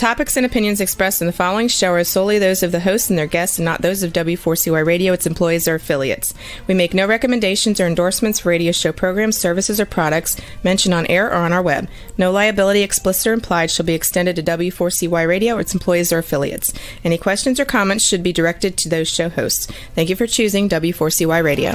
topics and opinions expressed in the following show are solely those of the hosts and their guests and not those of W4CY Radio, its employees, or affiliates. We make no recommendations or endorsements for radio show programs, services, or products mentioned on air or on our web. No liability, explicit or implied, shall be extended to W4CY Radio or its employees or affiliates. Any questions or comments should be directed to those show hosts. Thank you for choosing W4CY Radio.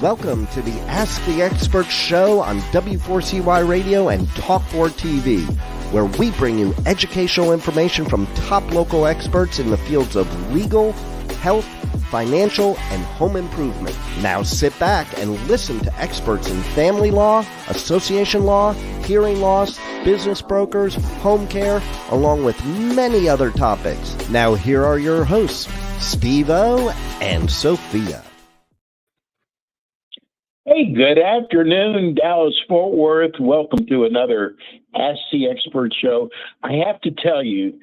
Welcome to the Ask the Expert show on W4CY Radio and Talk4 TV, where we bring you educational information from top local experts in the fields of legal, health, financial, and home improvement. Now sit back and listen to experts in family law, association law, hearing loss, business brokers, home care, along with many other topics. Now here are your hosts, Steve-O and Sophia. Hey, good afternoon, Dallas-Fort Worth. Welcome to another Ask the Expert show. I have to tell you,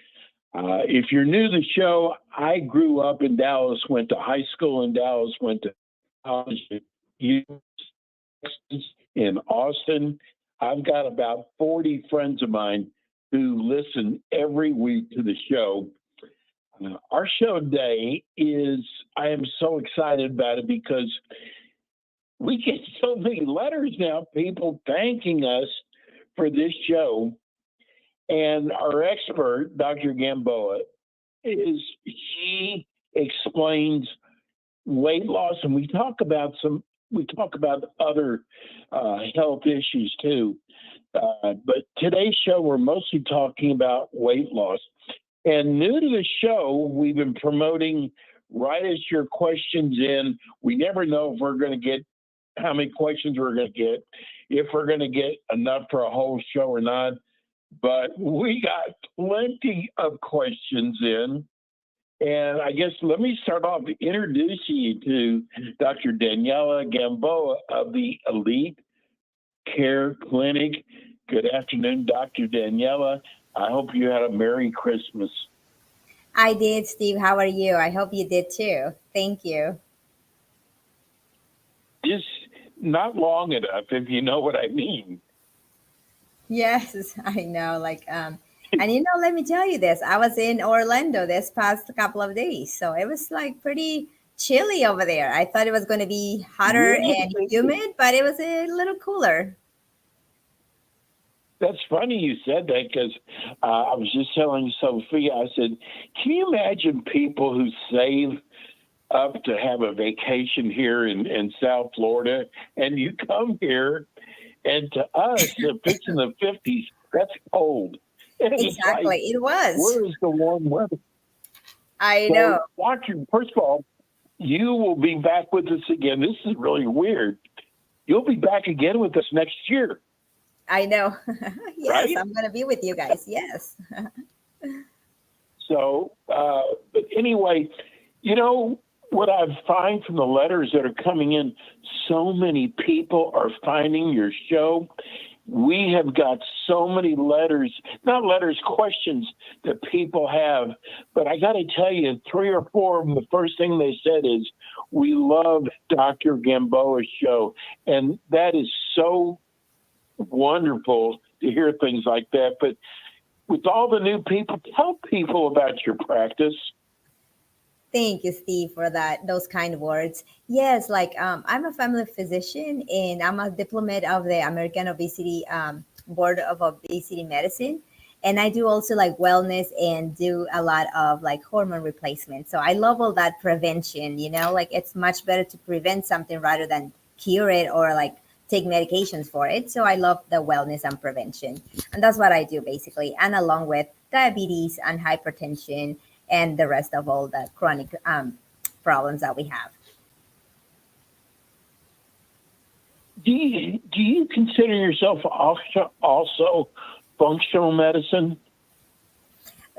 if you're new to the show, I grew up in Dallas, went to high school in Dallas, went to college in Austin. I've got about 40 friends of mine who listen every week to the show. Our show today I am so excited about it because we get so many letters now, people thanking us for this show. And our expert, Dr. Gamboa, she explains weight loss, and we talk about other health issues too. But today's show, we're mostly talking about weight loss. And new to the show, we've been promoting write us your questions in. We never know if we're going to get how many questions we're going to get, if we're going to get enough for a whole show or not. But we got plenty of questions in. And I guess let me start off introducing you to Dr. Daniela Gamboa of the Elite Care Clinic. Good afternoon, Dr. Daniela. I hope you had a Merry Christmas. I did, Steve. How are you? I hope you did too. Thank you. Just not long enough, if you know what I mean. Yes, I know. And let me tell you this. I was in Orlando this past couple of days, so it was pretty chilly over there. I thought it was going to be hotter and humid, but it was a little cooler. That's funny you said that because I was just telling Sophia, I said, can you imagine people who save up to have a vacation here in South Florida, and you come here, and to us, if it's in the 50s, that's cold. And exactly, it was. Where is the warm weather? I know. Doctor, first of all, you will be back with us again. This is really weird. You'll be back again with us next year. I know. Yes, right? I'm going to be with you guys. Yes. So, but anyway, what I find from the letters that are coming in, so many people are finding your show. We have got so many questions that people have. But I got to tell you, 3 or 4 of them, the first thing they said is, we love Dr. Gamboa's show. And that is so wonderful to hear things like that. But with all the new people, tell people about your practice. Thank you, Steve, for those kind words. Yes, I'm a family physician and I'm a diplomat of the American Obesity Board of Obesity Medicine. And I do also wellness and do a lot of hormone replacement. So I love all that prevention, it's much better to prevent something rather than cure it or take medications for it. So I love the wellness and prevention. And that's what I do basically. And along with diabetes and hypertension and the rest of all the chronic problems that we have. Do you consider yourself also functional medicine?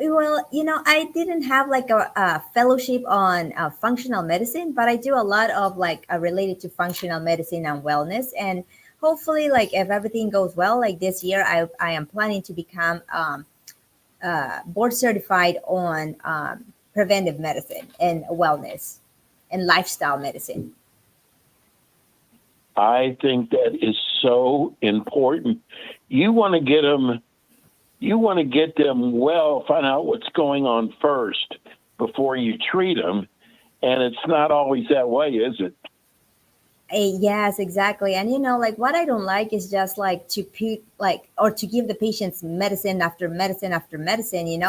Well, I didn't have a fellowship on functional medicine, but I do a lot of related to functional medicine and wellness. And hopefully, if everything goes well, this year, I am planning to become board certified on preventive medicine and wellness and lifestyle medicine. I think that is so important. you want to get them. You want to get them well, find out what's going on first before you treat them. And it's not always that way, is it? Yes, exactly. And like what I don't like is just like to put like or to give the patients medicine after medicine after medicine.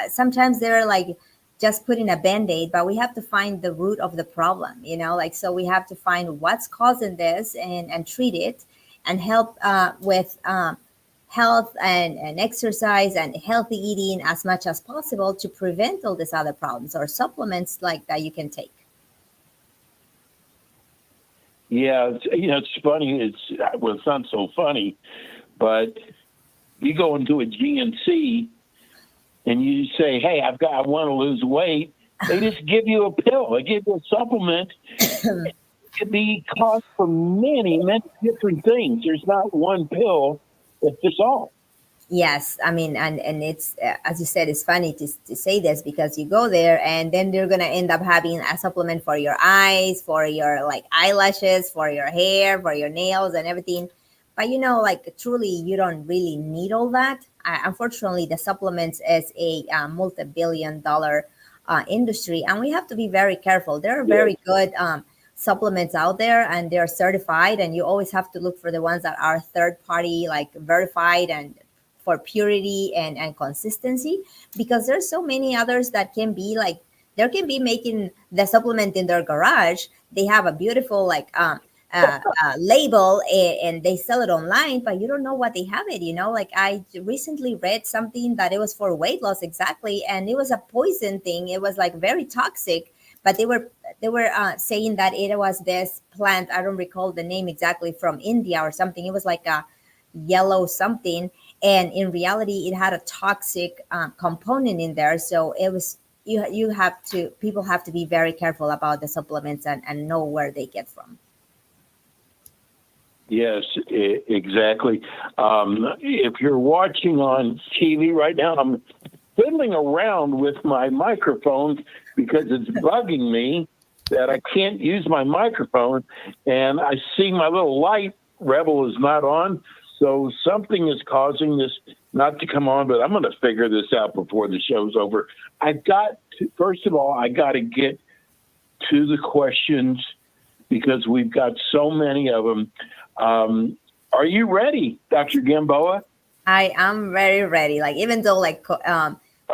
Sometimes they're like just putting a band-aid, but we have to find the root of the problem. Like so we have to find what's causing this and treat it and help with health and exercise and healthy eating as much as possible to prevent all these other problems or supplements like that you can take. Yeah, it's funny. It's not so funny, but you go into a GNC and you say, "Hey, I want to lose weight." They just give you a pill. They give you a supplement. It could be cost for many, many different things. There's not one pill that fits all. Yes, I mean, and it's as you said, it's funny to say this because you go there and then they're gonna end up having a supplement for your eyes, for your like eyelashes, for your hair, for your nails, and everything. But like truly, you don't really need all that. Unfortunately, the supplements is a multi-billion-dollar industry, and we have to be very careful. There are very good supplements out there, and they're certified, and you always have to look for the ones that are third-party, like verified and for purity and consistency, because there's so many others that can be like they can be making the supplement in their garage. They have a beautiful like label and they sell it online, but you don't know what they have it. Like I recently read something that it was for weight loss exactly, and it was a poison thing. It was like very toxic, but they were saying that it was this plant. I don't recall the name exactly, from India or something. It was like a yellow something, and in reality it had a toxic component in there. So it was people have to be very careful about the supplements and know where they get from. Yes, exactly. If you're watching on TV right now, I'm fiddling around with my microphone because it's bugging me that I can't use my microphone, and I see my little light Rebel is not on. So something is causing this not to come on, but I'm going to figure this out before the show's over. First of all, I got to get to the questions because we've got so many of them. Are you ready, Dr. Gamboa? I am very ready. Like, even though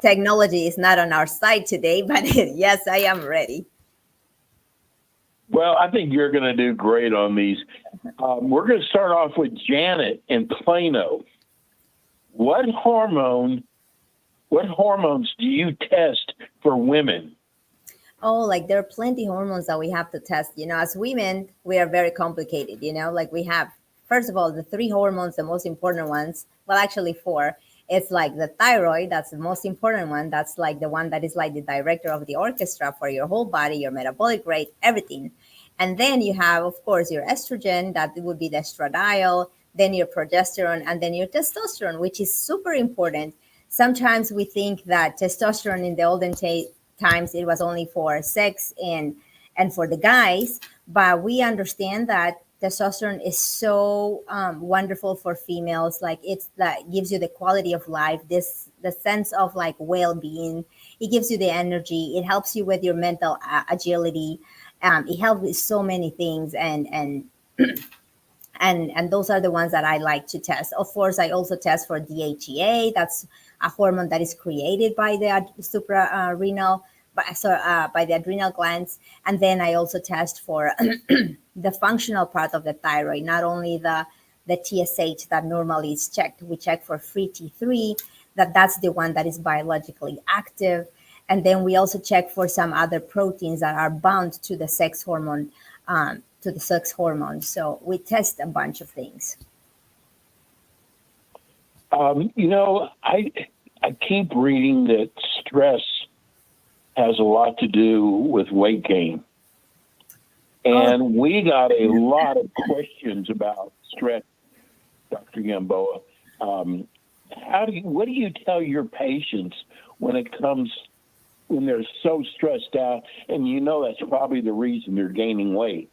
technology is not on our side today, but yes, I am ready. Well, I think you're going to do great on these. We're going to start off with Janet in Plano. What hormones do you test for women? Oh, like there are plenty of hormones that we have to test. As women, we are very complicated. Like we have, first of all, the 3 hormones, the most important ones. Well, actually 4. It's like the thyroid, that's the most important one. That's like the one that is like the director of the orchestra for your whole body, your metabolic rate, everything. And then you have, of course, your estrogen, that would be the estradiol, then your progesterone, and then your testosterone, which is super important. Sometimes we think that testosterone in the olden times, it was only for sex and for the guys, but we understand that testosterone is so wonderful for females. Like that gives you the quality of life, the sense of like well-being. It gives you the energy. It helps you with your mental agility. It helps with so many things, and those are the ones that I like to test. Of course, I also test for DHEA. That's a hormone that is created by the suprarenal. By the adrenal glands. And then I also test for the functional part of the thyroid, not only the TSH that normally is checked. We check for free T3, that's the one that is biologically active. And then we also check for some other proteins that are bound to the sex hormone, So we test a bunch of things. I keep reading that stress has a lot to do with weight gain. And we got a lot of questions about stress, Dr. Gamboa. What do you tell your patients when they're so stressed out, and that's probably the reason they're gaining weight?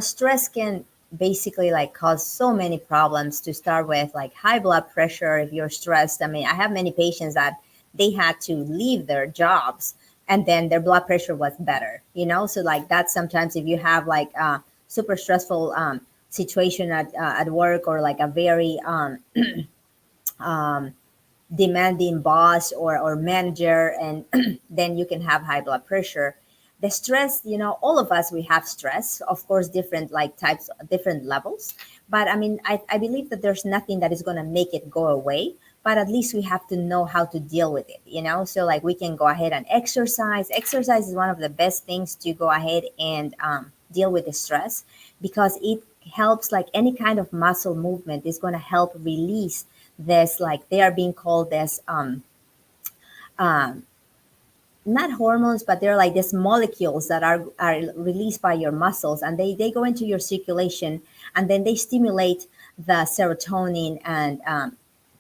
Stress can basically like cause so many problems to start with, like high blood pressure if you're stressed. I mean, I have many patients that they had to leave their jobs and then their blood pressure was better, so like that sometimes if you have like a super stressful situation at work, or like a very um, demanding boss or manager, and then you can have high blood pressure. The stress, all of us, we have stress, of course, different like types, different levels. But I mean, I believe that there's nothing that is going to make it go away, but at least we have to know how to deal with it, so like we can go ahead and exercise is one of the best things to go ahead and deal with the stress, because it helps, like any kind of muscle movement is going to help release this, like they are being called this um, not hormones, but they're like these molecules that are released by your muscles, and they go into your circulation, and then they stimulate the serotonin and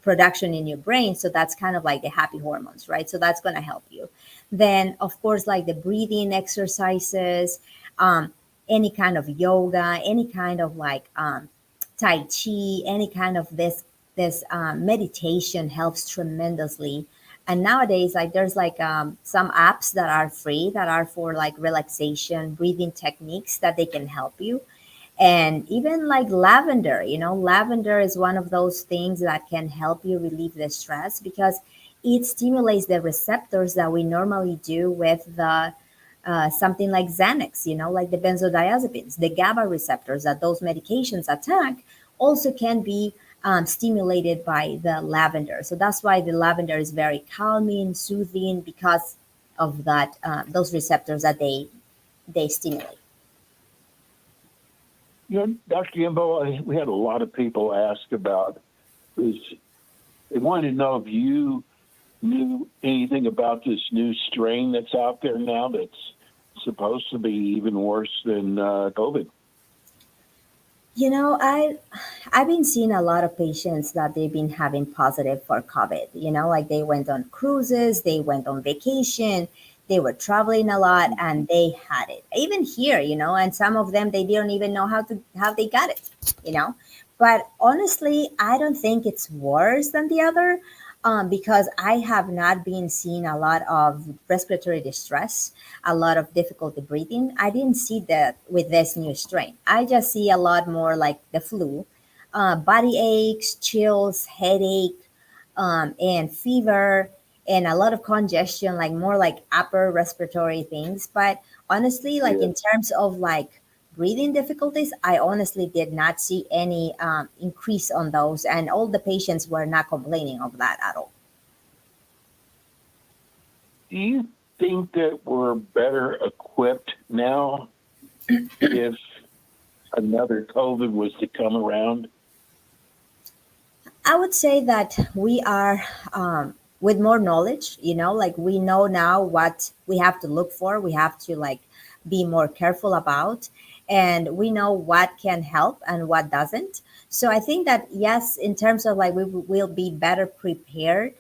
production in your brain. So that's kind of like the happy hormones, right? So that's going to help you. Then of course, like the breathing exercises, um, any kind of yoga, any kind of like tai chi, any kind of this meditation helps tremendously. And nowadays, like there's like some apps that are free, that are for like relaxation breathing techniques that they can help you. And even like lavender, lavender is one of those things that can help you relieve the stress, because it stimulates the receptors that we normally do with the something like Xanax, like the benzodiazepines, the GABA receptors that those medications attack also can be stimulated by the lavender. So that's why the lavender is very calming, soothing, because of that those receptors that they stimulate. Dr. Gimbo, we had a lot of people ask about this. They wanted to know if you knew anything about this new strain that's out there now that's supposed to be even worse than COVID. I've been seeing a lot of patients that they've been having positive for COVID. Like they went on cruises, they went on vacation, they were traveling a lot, and they had it. Even here, and some of them they didn't even know how they got it. You know, but honestly, I don't think it's worse than the other. Because I have not been seeing a lot of respiratory distress, a lot of difficulty breathing. I didn't see that with this new strain. I just see a lot more like the flu, body aches, chills, headache, and fever, and a lot of congestion, like more like upper respiratory things. But honestly, like Yeah. in terms of like breathing difficulties, I honestly did not see any increase on those, and all the patients were not complaining of that at all. Do you think that we're better equipped now if another COVID was to come around? I would say that we are with more knowledge, like we know now what we have to look for. We have to like be more careful about, and we know what can help and what doesn't. So I think that yes, in terms of like will be better prepared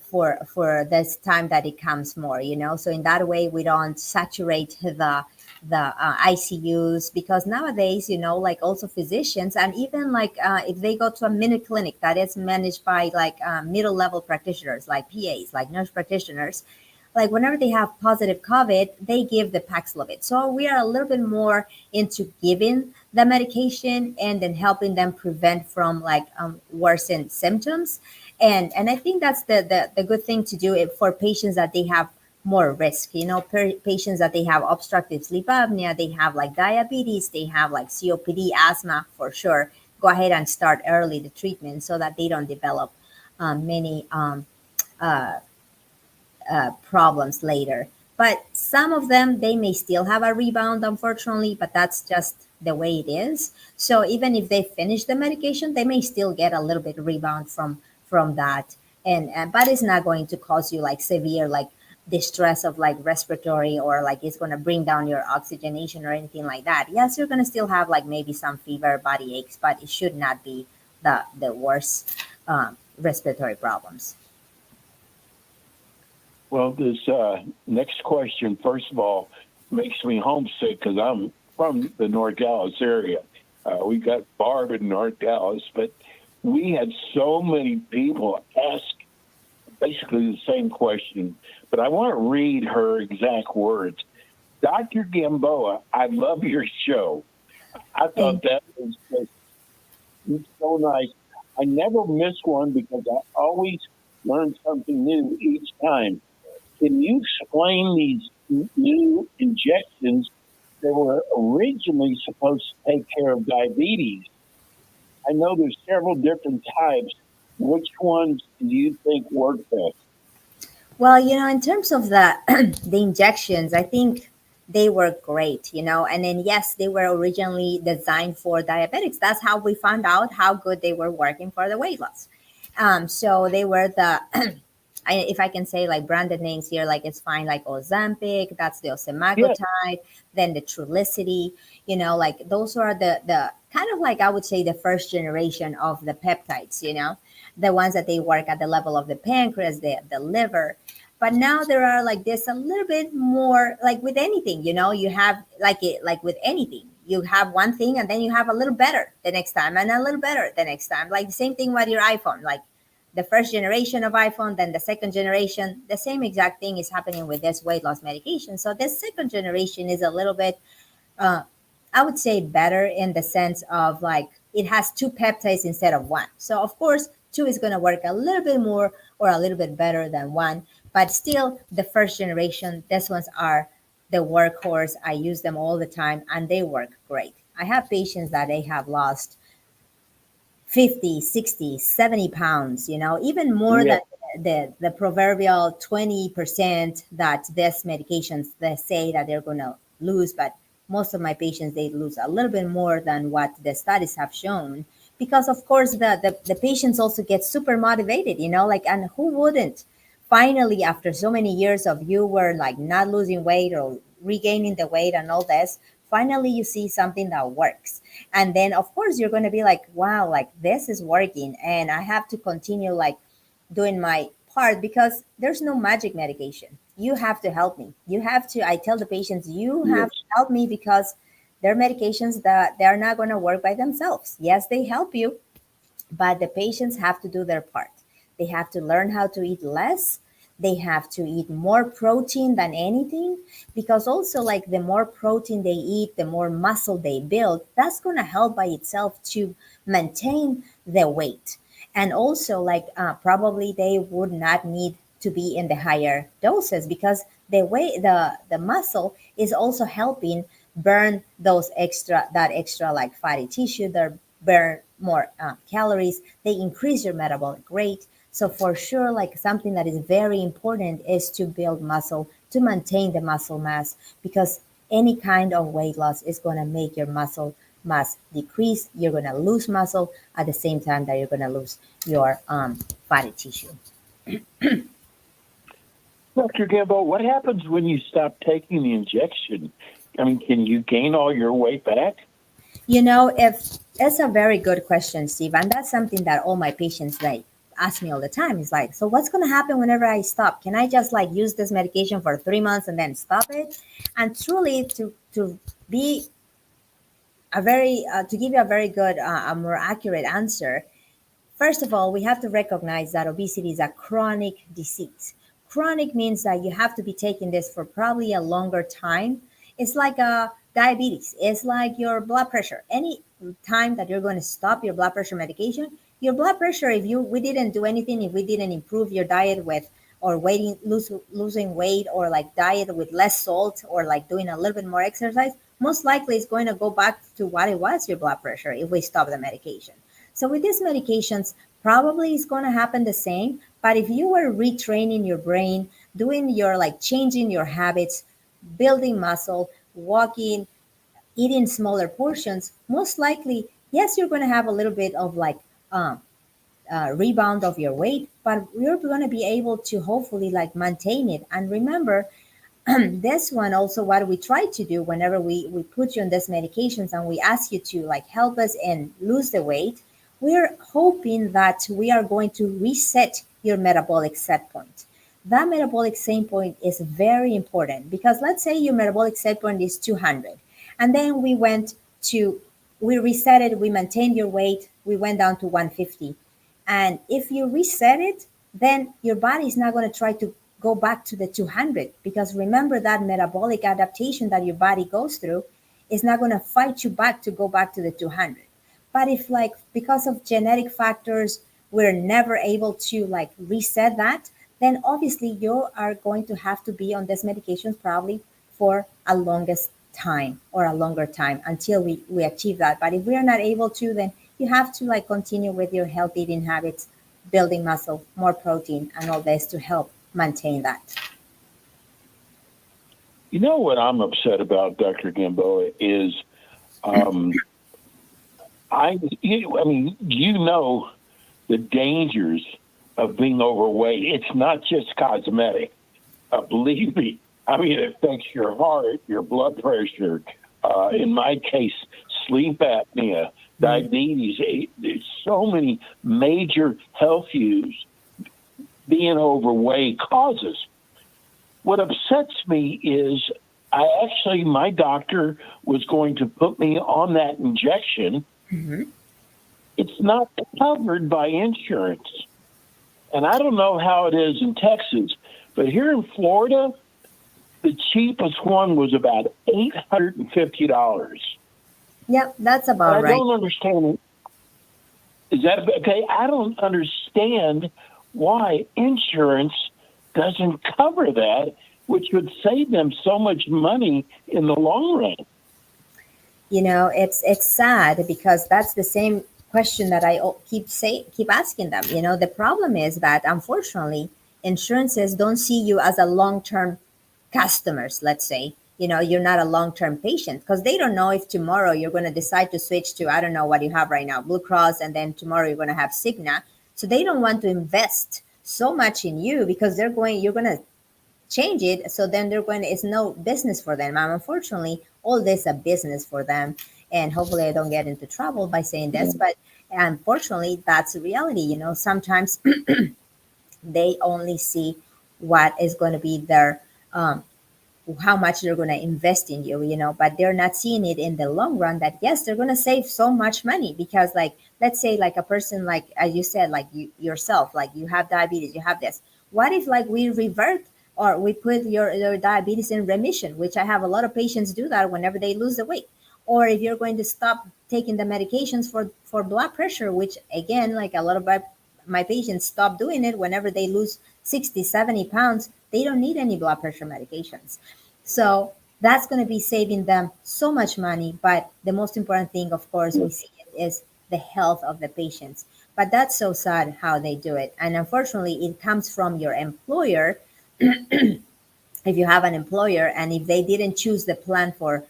for this time that it comes more, So in that way, we don't saturate the ICUs, because nowadays, like also physicians, and even like if they go to a mini clinic that is managed by like middle level practitioners, like PAs, like nurse practitioners, like whenever they have positive COVID, they give the Paxlovid. So we are a little bit more into giving the medication and then helping them prevent from like worsened symptoms. And I think that's the good thing to do it for patients that they have more risk, patients that they have obstructive sleep apnea, they have like diabetes, they have like COPD, asthma, for sure. Go ahead and start early the treatment so that they don't develop many uh, problems later. But some of them, they may still have a rebound, unfortunately, but that's just the way it is. So even if they finish the medication, they may still get a little bit rebound from that. And but it's not going to cause you like severe like distress of like respiratory, or like it's going to bring down your oxygenation or anything like that. Yes, you're going to still have like maybe some fever, body aches, but it should not be the worst respiratory problems. Well, this next question, first of all, makes me homesick because I'm from the North Dallas area. We got Barb in North Dallas, but we had so many people ask basically the same question. But I want to read her exact words. Dr. Gamboa, I love your show. I thought that was just so nice. I never miss one because I always learn something new each time. Can you explain these new injections that were originally supposed to take care of diabetes? I know there's several different types. Which ones do you think work best? Well, in terms of the the injections, I think they were great, and then yes, they were originally designed for diabetics. That's how we found out how good they were working for the weight loss. So they were the if I can say like branded names here, like it's fine, like Ozempic, that's the Yeah, semaglutide, then the Trulicity, like those are the kind of like I would say the first generation of the peptides, the ones that they work at the level of the pancreas, the liver. But now there are like this a little bit more like with anything, you have like with anything. You have one thing and then you have a little better the next time and a little better the next time. Like the same thing with your iPhone. Like the first generation of iPhone, then the second generation, the same exact thing is happening with this weight loss medication. So this second generation is a little bit, uh, I would say, better in the sense of like it has two peptides instead of one. So of course, two is going to work a little bit more or a little bit better than one, but still the first generation, these ones are the workhorse. I use them all the time and they work great. I have patients that they have lost 50, 60, 70 pounds, even more yeah. than the proverbial 20% that these medications they say that they're going to lose. But most of my patients, they lose a little bit more than what the studies have shown. Because of course, the patients also get super motivated, like, and who wouldn't? Finally, after so many years of you were like not losing weight or regaining the weight and all this, finally you see something that works. And then of course you're going to be like, wow, like this is working and I have to continue like doing my part because there's no magic medication. You have to help me. You have to, I tell the patients, you Yes. have to help me because they're medications that they're not going to work by themselves. Yes, they help you, but the patients have to do their part. They have to learn how to eat less. They have to eat more protein than anything because also like the more protein they eat, the more muscle they build. That's going to help by itself to maintain the weight. And also like probably they would not need to be in the higher doses because the way the muscle is also helping burn that extra like fatty tissue that burn more calories. They increase your metabolic rate. So for sure, like something that is very important is to build muscle, to maintain the muscle mass, because any kind of weight loss is going to make your muscle mass decrease. You're going to lose muscle at the same time that you're going to lose your fatty tissue. Dr. Gambo, what happens when you stop taking the injection? I mean, can you gain all your weight back? If that's a very good question, Steve, and that's something that all my patients like ask me all the time. Is like, so what's going to happen whenever I stop? Can I just like use this medication for 3 months and then stop it? And truly, to be a very to give you a very good, a more accurate answer, first of all, we have to recognize that obesity is a chronic disease. Chronic means that you have to be taking this for probably a longer time. It's like a diabetes. It's like your blood pressure. Any time that you're going to stop your blood pressure medication, your blood pressure, if you we didn't do anything, if we didn't improve your diet with or losing weight or like diet with less salt or like doing a little bit more exercise, most likely it's going to go back to what it was your blood pressure if we stop the medication. So with these medications, probably it's going to happen the same. But if you were retraining your brain, doing your like changing your habits, building muscle, walking, eating smaller portions, most likely, yes, you're going to have a little bit of like um, rebound of your weight, but you're going to be able to hopefully like maintain it. And remember, this one also what we try to do whenever we put you on these medications and we ask you to like help us and lose the weight, we're hoping that we are going to reset your metabolic set point. That metabolic set point is very important because let's say your metabolic set point is 200 and then we went to we reset it, we maintained your weight, we went down to 150. And if you reset it, then your body is not going to try to go back to the 200, because remember that metabolic adaptation that your body goes through is not going to fight you back to go back to the 200. But if, like, because of genetic factors, we're never able to like reset that, then obviously you are going to have to be on this medication probably for a longest time or a longer time until we achieve that. But if we are not able to, then you have to like continue with your healthy eating habits, building muscle, more protein, and all this to help maintain that. You know what I'm upset about, Dr. Gamboa, is I mean, you know the dangers of being overweight. It's not just cosmetic. Believe me. I mean, it affects your heart, your blood pressure. In my case, sleep apnea, diabetes. There's so many major health issues being overweight causes. What upsets me is my doctor was going to put me on that injection. Mm-hmm. It's not covered by insurance. And I don't know how it is in Texas, but here in Florida, the cheapest one was about $850. Yep, that's about right. I don't understand. Is that okay? I don't understand why insurance doesn't cover that, which would save them so much money in the long run. You know, it's sad because that's the same question that I keep asking them. You know, the problem is that unfortunately, insurances don't see you as a long-term customers. Let's say, you know, you're not a long-term patient because they don't know if tomorrow you're going to decide to switch to, I don't know what you have right now, Blue Cross, and then tomorrow you're going to have Cigna. So they don't want to invest so much in you because you're going to change it. So then it's no business for them. And unfortunately, all this is a business for them. And hopefully I don't get into trouble by saying this, but unfortunately that's the reality. You know, sometimes they only see what is going to be their, how much they're going to invest in you, you know, but they're not seeing it in the long run that yes, they're going to save so much money because, like, let's say like a person, like, as you said, like yourself, like you have diabetes, you have this. What if like we revert or we put your diabetes in remission, which I have a lot of patients do that whenever they lose the weight. Or if you're going to stop taking the medications for blood pressure, which again, like a lot of my patients stop doing it whenever they lose 60, 70 pounds, they don't need any blood pressure medications. So that's going to be saving them so much money. But the most important thing, of course, we see it is the health of the patients. But that's so sad how they do it. And unfortunately, it comes from your employer. If you have an employer and if they didn't choose the plan for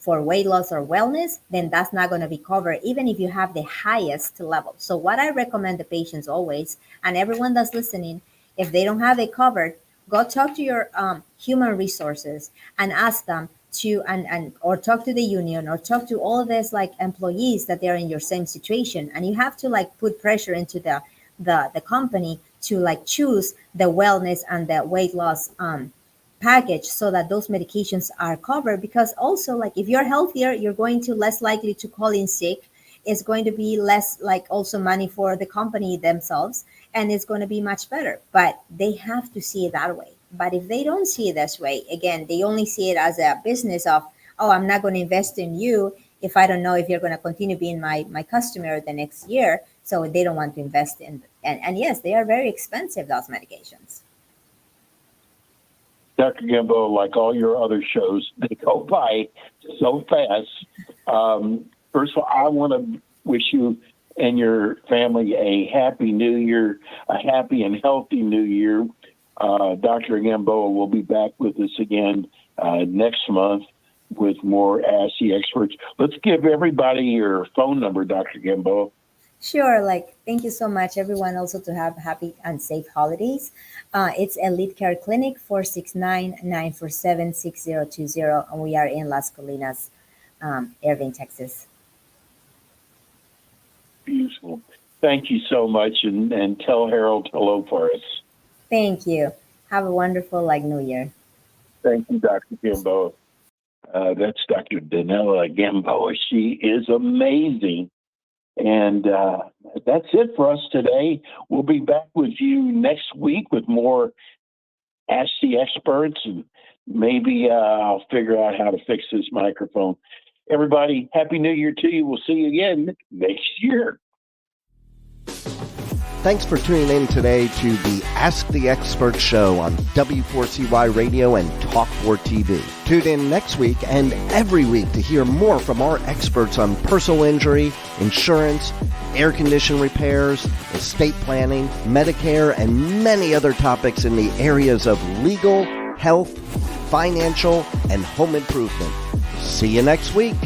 weight loss or wellness, then that's not going to be covered, even if you have the highest level. So what I recommend the patients always, and everyone that's listening, if they don't have it covered, go talk to your human resources and ask them to, or talk to the union or talk to all this like employees that they're in your same situation. And you have to like put pressure into the company to like choose the wellness and the weight loss package so that those medications are covered. Because also, like, if you're healthier, you're going to less likely to call in sick. It's going to be less like also money for the company themselves, and it's going to be much better. But they have to see it that way. But if they don't see it this way, again, they only see it as a business of, oh, I'm not going to invest in you if I don't know if you're going to continue being my customer the next year. So they don't want to invest in. And yes, they are very expensive, those medications. Dr. Gamboa, like all your other shows, they go by so fast. First of all, I want to wish you and your family a happy new year, a happy and healthy new year. Dr. Gamboa will be back with us again next month with more Ask the Experts. Let's give everybody your phone number, Dr. Gamboa. Sure. Like, thank you so much, everyone. Also to have happy and safe holidays. It's Elite Care Clinic, 469-947-6020. And we are in Las Colinas, Irving, Texas. Beautiful. Thank you so much. And tell Harold hello for us. Thank you. Have a wonderful New Year. Thank you, Dr. Gamboa. That's Dr. Danella Gamboa. She is amazing. And that's it for us today. We'll be back with you next week with more Ask the Experts, and maybe I'll figure out how to fix this microphone. Everybody, Happy New Year to you. We'll see you again next year. Thanks for tuning in today to the Ask the Expert show on W4CY Radio and Talk4 TV. Tune in next week and every week to hear more from our experts on personal injury, insurance, air condition repairs, estate planning, Medicare, and many other topics in the areas of legal, health, financial, and home improvement. See you next week.